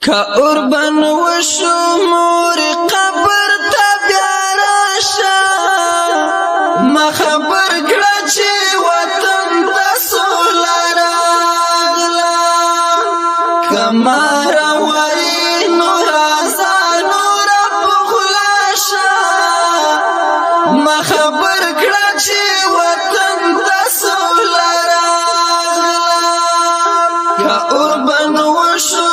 که اوربن وشو مور قبر تا بیا راشه ما خبر کړه چې وطن ته سوله راغله که ما راوایي نو راځه نوره په خوله شه ما خبر کړه چې وطن ته سوله راغله که اوربن وشو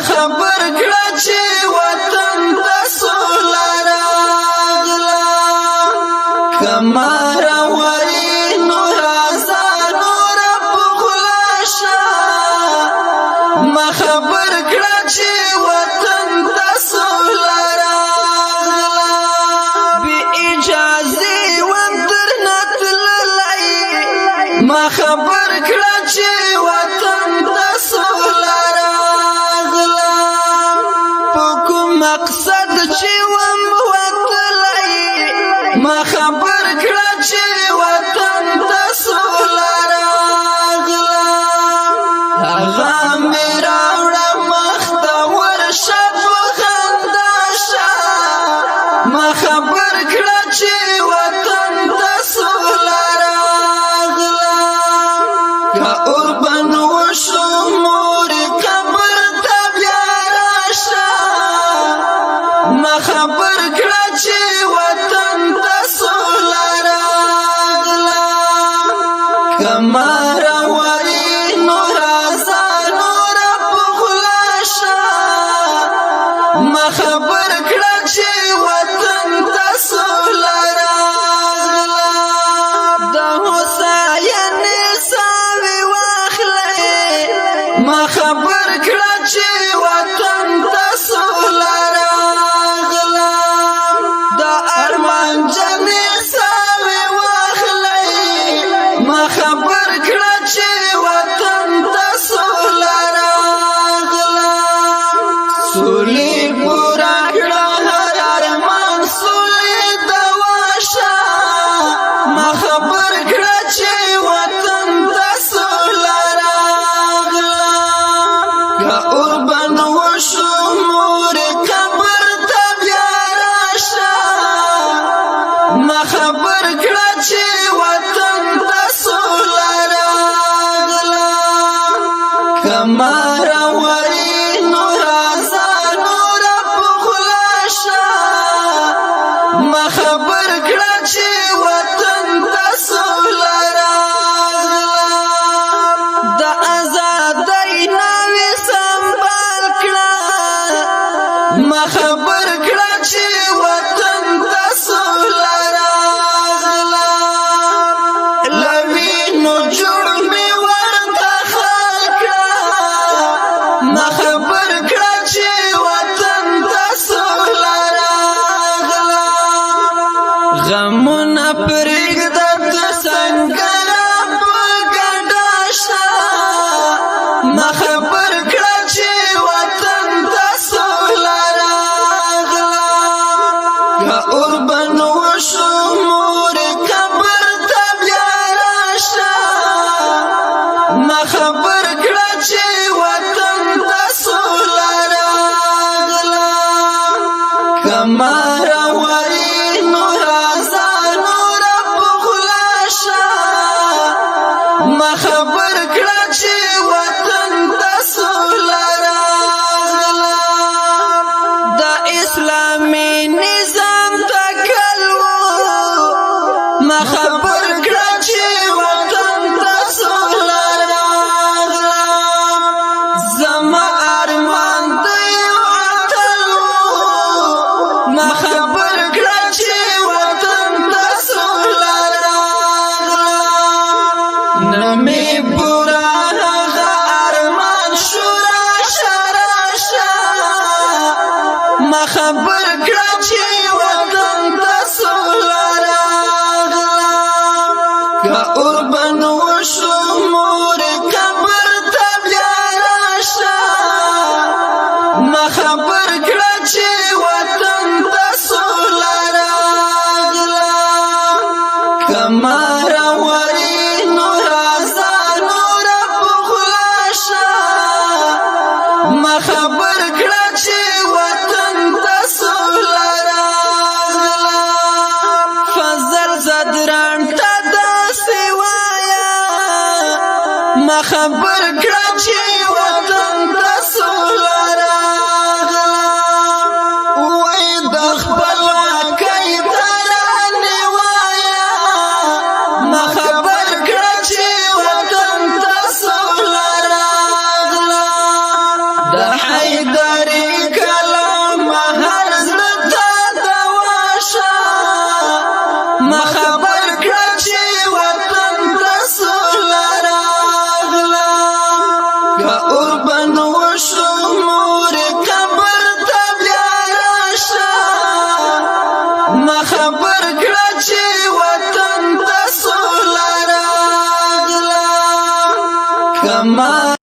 خبر کړه چې وطن ته سوله راغله که ما راوایي نو راځه نوره په خوله شه ما خبر کړه چې وطن ته سوله راغله بې اجازې وم درنه تللی ما خبر کړه چې وطن ته سوله مقصد چې وم وتلی ما خبر کړه چې وطن ته سوله راغله هغه مې راوړه مخ ته ورشه په خندا شه ما خبر کړه چې وطن ته سوله راغله که اوربن وشو مور قبر ته بیا راشه ما خبر کړه چې وطن ته سوله راغله که ما راوایي نو راځه نوره په خوله شه ما خبر کړه چې وطن ته سوله راغله د هوساینې ساوي واخلئ ما خبر کړه چې وطن ته سوله خبر کړه چې وطن ته سوله راغله سولې پوره کړه هر ارمان سولې دوا شه ما خبر کړه چې وطن ته سوله راغله که اوربن وشو مور قبر ته بیا راشه ما خبر کړه چې وطن ته سوله راغله که ما راوایي نو راځه نوره په خوله شه ما خبر کړه چې وطن ته سوله راغله د ازادۍ ناوې سنبال کړه ما خبر کړه چې وطن ته سوله راغله لوینو جوړ مې ورته خال کړه ما خبر کړه چې وطن ته سوله راغله غمونه پرېږده ته سنګره په ګډه شه ما خبر کړه چې وطن ته سوله راغله که اوربن وشو مور قبر ته بیا راشه ما خبر کړه چې وطن ته سوله راغله که ما راوایي نو راځه نوره په خوله شه ما خبر کړه چې وطن ته سوله راغله د اسلامي نظام تکل ما خبر کړه چې وطن ته سوله راغله زما ارمان دی اتل ما خبر کړه چې وطن ته سوله راغله نه مې پوره هغه ارمان شو راشه راشه ما خبر کړه چې وطن ته سوله راغله که اوربن وشو مور قبر ته بیا راشه ما خبر کړه چې وطن ته سوله راغله که ما راوایي نو راځه ما خبر کړه چې وطن ته سوله راغله وای د خپلواکۍ ترانې وایه ما خبر کړه چې وطن ته سوله راغله د حیدري کلام هر زړه ته دوا شه ما خبر کړه چې وطن ته سوله راغله که اور بند وشو مور قبر ته بیا راشه ما خبر کړه چې وطن ته سوله راغله